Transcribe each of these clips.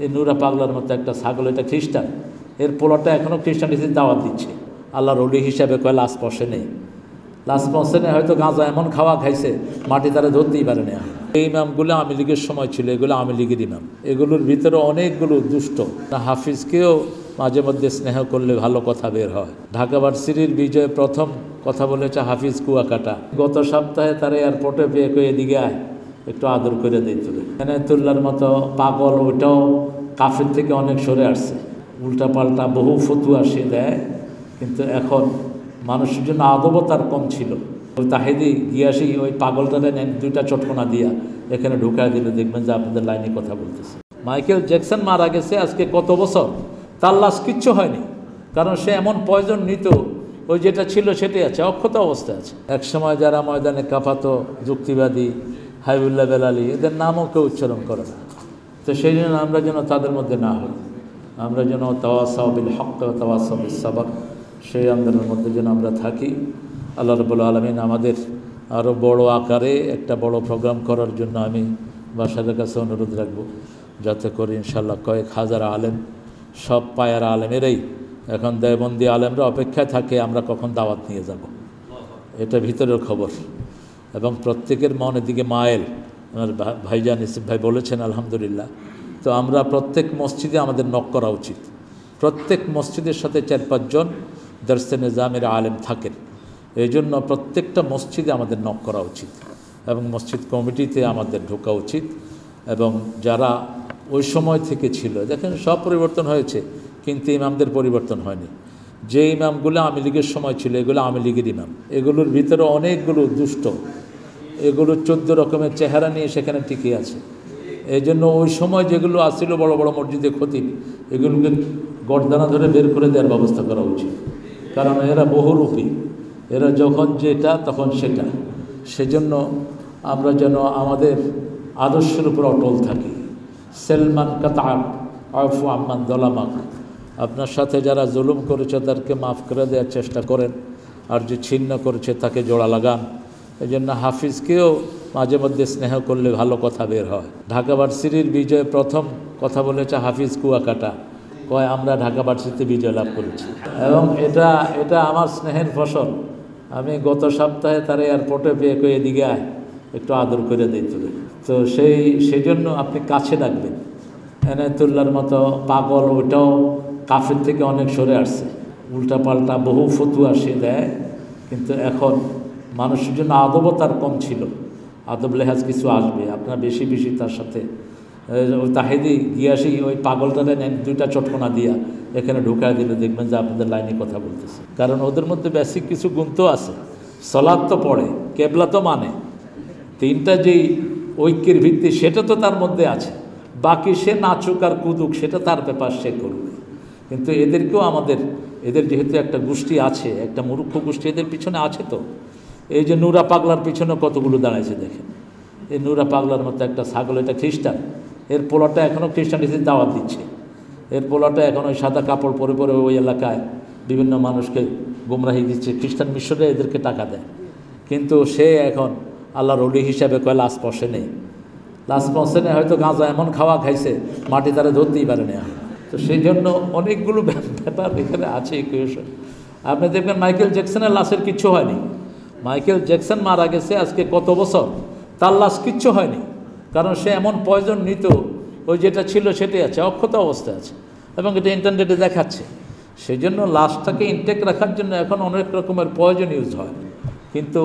এই নুরা পাগলার মতো একটা ছাগল, এটা খ্রিস্টান, এর পোলাটা এখনও খ্রিস্টানিটির দাওয়াত দিচ্ছে। আল্লাহর ওলি হিসাবে কয় লাশ পশে নেই, লাশ পশে নেই, হয়তো গাঁজা এমন খাওয়া খাইছে মাটি তারা ধরতেই পারে না। এই ইমামগুলো আওয়ামী লীগের সময় ছিল, এগুলো আওয়ামী লীগের ইমাম। এগুলোর ভিতরে অনেকগুলো দুষ্ট। হাফিজকেও মাঝে মধ্যে স্নেহ করলে ভালো কথা বের হয়। ঢাকা ভার্সিটির বিজয়ে প্রথম কথা বলেছে হাফিজ কুয়াকাটা। গত সপ্তাহে তারা এয়ারপোর্টে পেয়ে কয়ে এদিকে আয়, একটু আদর করে দিত। এনায়েতুল্লাহর মতো পাগল, ওইটাও কাফের থেকে অনেক সরে আসছে, উল্টাপাল্টা বহু ফতুয়া সে দেয়। কিন্তু এখন মানুষের জন্য আদবতার কম ছিল। ওই তাহেদি গিয়াসি ওই পাগলটারে নেন, দুইটা চটকনা দিয়া এখানে ঢুকায় দিলে দেখবেন যে আপনাদের লাইনে কথা বলতেছে। মাইকেল জ্যাকসন মারা গেছে আজকে কত বছর, তার লাশ কিচ্ছু হয়নি, কারণ সে এমন পয়জন নিত, ওই যেটা ছিল সেটাই আছে, অক্ষত অবস্থায় আছে। একসময় যারা ময়দানে কাঁপাতো যুক্তিবাদী, হাবিবুল্লাহ বেলালী, এদের নামও কেউ উচ্চারণ করে না। তো সেই জন্য আমরা যেন তাদের মধ্যে না হই, আমরা যেন তাওয়াসাউ বিল হক ওয়া তাওয়াসাউ বিস সাবর, সেই আন্দোলনের মধ্যে যেন আমরা থাকি। আল্লাহ রাব্বুল আলামিন আমাদের আরও বড় আকারে একটা বড় প্রোগ্রাম করার জন্য আমি বাসারের কাছে অনুরোধ রাখব, যাতে করে ইনশাআল্লাহ কয়েক হাজার আলেম, সব পায়ার আলেমেরাই এখন দেওবন্দি আলেমরা অপেক্ষায় থাকে আমরা কখন দাওয়াত নিয়ে যাব। এটা ভিতরের খবর, এবং প্রত্যেকের মনের দিকে মায়েল। আমার ভাইজান ইসিফ ভাই বলেছেন আলহামদুলিল্লাহ। তো আমরা প্রত্যেক মসজিদে আমাদের নক করা উচিত, প্রত্যেক মসজিদের সাথে 4-5 জন দরসে নিজামের আলেম থাকেন। এই জন্য প্রত্যেকটা মসজিদে আমাদের নক করা উচিত, এবং মসজিদ কমিটিতে আমাদের ঢোকা উচিত। এবং যারা ওই সময় থেকে ছিল, দেখেন সব পরিবর্তন হয়েছে, কিন্তু ইমামদের পরিবর্তন হয়নি। যে ইমামগুলো আওয়ামী লীগের সময় ছিল, এগুলো আওয়ামী লীগের ইমাম। এগুলোর ভিতরে অনেকগুলো দুষ্ট, এগুলো 14 রকমের চেহারা নিয়ে সেখানে টিকে আছে। এই জন্য ওই সময় যেগুলো আসছিল বড় বড় মসজিদে খতিব, এগুলোকে গর্দানা ধরে বের করে দেওয়ার ব্যবস্থা করা উচিত, কারণ এরা বহুরূপী, এরা যখন যেটা তখন সেটা। সেজন্য আমরা যেন আমাদের আদর্শের উপর অটল থাকি। সেলমান কাতাক আফু আম্মান দলামাক, আপনার সাথে যারা জুলুম করেছে তাদেরকে মাফ করে দেওয়ার চেষ্টা করেন, আর যে ছিন্ন করেছে তাকে জোড়া লাগান। এই জন্য হাফিজকেও মাঝে মধ্যে স্নেহ করলে ভালো কথা বের হয়। ঢাকা ভার্সিটির বিজয়ে প্রথম কথা বলেছে হাফিজ কুয়াকাটা, কয় আমরা ঢাকা ভার্সিটিতে বিজয় লাভ করেছি, এবং এটা আমার স্নেহের ফসল। আমি গত সপ্তাহে তারা এয়ারপোর্টে পেয়ে কয়ে এদিকে আয়, একটু আদর করে দিত। তো সেই জন্য আপনি কাছে রাখবেন। এনায়েতুল্লাহর মতো পাগল, ওইটাও কাফের থেকে অনেক সরে আসছে, উল্টাপাল্টা বহু ফতুয়া সে দেয়। কিন্তু এখন মানুষের জন্য আদবতার কম ছিল, আদব লেহাজ কিছু আসবে। আপনারা বেশি বেশি তার সাথে ওই তাহেদি গিয়াসি ওই পাগলটারে নেন, দুইটা চটকনা দিয়া এখানে ঢুকায় দিলে দেখবেন যে আপনাদের লাইনে কথা বলতেছে। কারণ ওদের মধ্যে বেসিক কিছু গুণ তো আছে, সলাৎ তো পড়ে, কেবলা তো মানে, তিনটা যেই ঐক্যের ভিত্তি সেটা তো তার মধ্যে আছে। বাকি সে নাচুক আর কুদুক সেটা তার ব্যাপার, সে করবে। কিন্তু এদেরকেও এদের যেহেতু একটা গোষ্ঠী আছে, একটা মূর্খ গোষ্ঠী এদের পিছনে আছে। তো এই যে নুরা পাগলার পিছনে কতগুলো দাঁড়াইছে দেখেন। এই নুরা পাগলার মতো একটা ছাগল, এটা খ্রিস্টান, এর পোলাটা এখনও খ্রিস্টানিটির দাওয়াত দিচ্ছে। এর পোলাটা এখন ওই সাদা কাপড় পরে পরে ওই এলাকায় বিভিন্ন মানুষকে গুমরাহি দিচ্ছে, খ্রিস্টান মিশরে এদেরকে টাকা দেয়। কিন্তু সে এখন আল্লাহর ওলি হিসাবে কয় লাশ পশে নেই, লাশ পশে নেই, হয়তো গাঁজা এমন খাওয়া খাইছে মাটি তারা ধরতেই পারে না। তো সেই জন্য অনেকগুলো ব্যাপার এখানে আছে ইকুয়েশন। আপনি দেখবেন মাইকেল জ্যাকসনের লাশের কিচ্ছু হয়নি। মাইকেল জ্যাকসন মারা গেছে আজকে কত বছর, তার লাশ কিচ্ছু হয়নি, কারণ সে এমন পয়জন নিত, ওই যেটা ছিল সেটাই আছে, অক্ষত অবস্থায় আছে, এবং এটা ইন্টারনেটে দেখাচ্ছে। সেই জন্য লাশটাকে ইনটেক রাখার জন্য এখন অনেক রকমের পয়জন ইউজ হয়। কিন্তু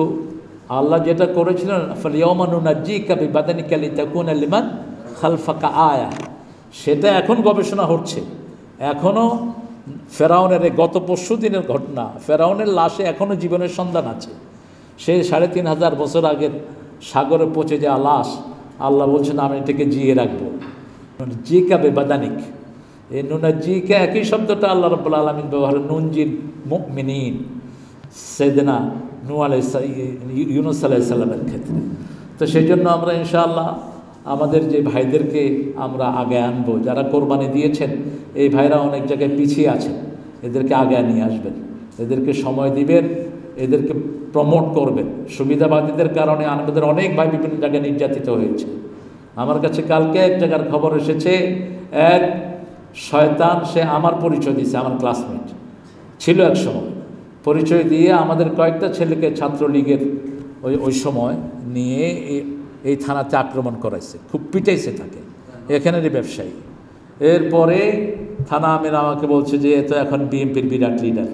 আল্লাহ যেটা করেছিলেন ফালিয়াউমা নুনাজ্জিকা বিবাদানিকা লিতাকুনা লিমান খালফাকা আয়া, সেটা এখন গবেষণা হচ্ছে। এখনও ফেরাউনের গত 25 দিনের ঘটনা, ফেরাউনের লাশে এখনও জীবনের সন্ধান আছে। সে 3500 বছর আগের সাগরে পচে যাওয়া লাশ, আল্লাহ বলছেন আমি এটাকে জিয়ে রাখবো। জিকা বেবাদানিক, এই নুনাজ্জিকা একই শব্দটা আল্লাহ রাব্বুল আলামিন ব্যবহার, নুনজিল মুমিনিন সাইয়েদনা ইউনূস আলাইহিস সালামের ক্ষেত্রে। তো সেই জন্য আমরা ইনশাআল্লাহ আমাদের যে ভাইদেরকে আমরা আগে আনবো, যারা কোরবানি দিয়েছেন, এই ভাইরা অনেক জায়গায় পিছিয়ে আছেন, এদেরকে আগে নিয়ে আসবেন, এদেরকে সময় দিবেন, এদেরকে প্রমোট করবেন। সুবিধাবাদীদের কারণে আমাদের অনেক ভাই বিভিন্ন জায়গায় নির্যাতিত হয়েছে। আমার কাছে কালকে এক জায়গার খবর এসেছে, এক শয়তান, সে আমার পরিচয় দিয়েছে, আমার ক্লাসমেট ছিল এক সময়, পরিচয় দিয়ে আমাদের কয়েকটা ছেলেকে ছাত্রলীগের ওই সময় নিয়ে এই থানাতে আক্রমণ করাইছে, খুব পিটাইছে তাকে, এখানেরই ব্যবসায়ী। এরপরে থানা আমির আমাকে বলছে যে এ তো এখন বিএনপির বিরাট লিডার,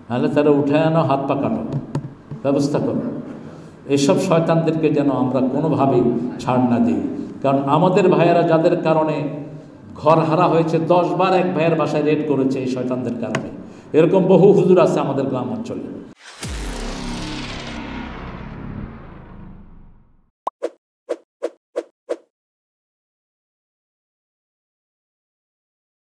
তাহলে তারা উঠে আনো, হাত পা কাটো, ব্যবস্থা করো। এসব শয়তানদেরকে যেন আমরা কোনোভাবেই ছাড় না দিই, কারণ আমাদের ভাইয়েরা যাদের কারণে ঘর হারা হয়েছে, 10 বার এক ভাইয়ের বাসায় রেড করেছে এই শয়তানদের কারণে। এরকম বহু হুজুর আছে আমাদের গ্রাম অঞ্চলে।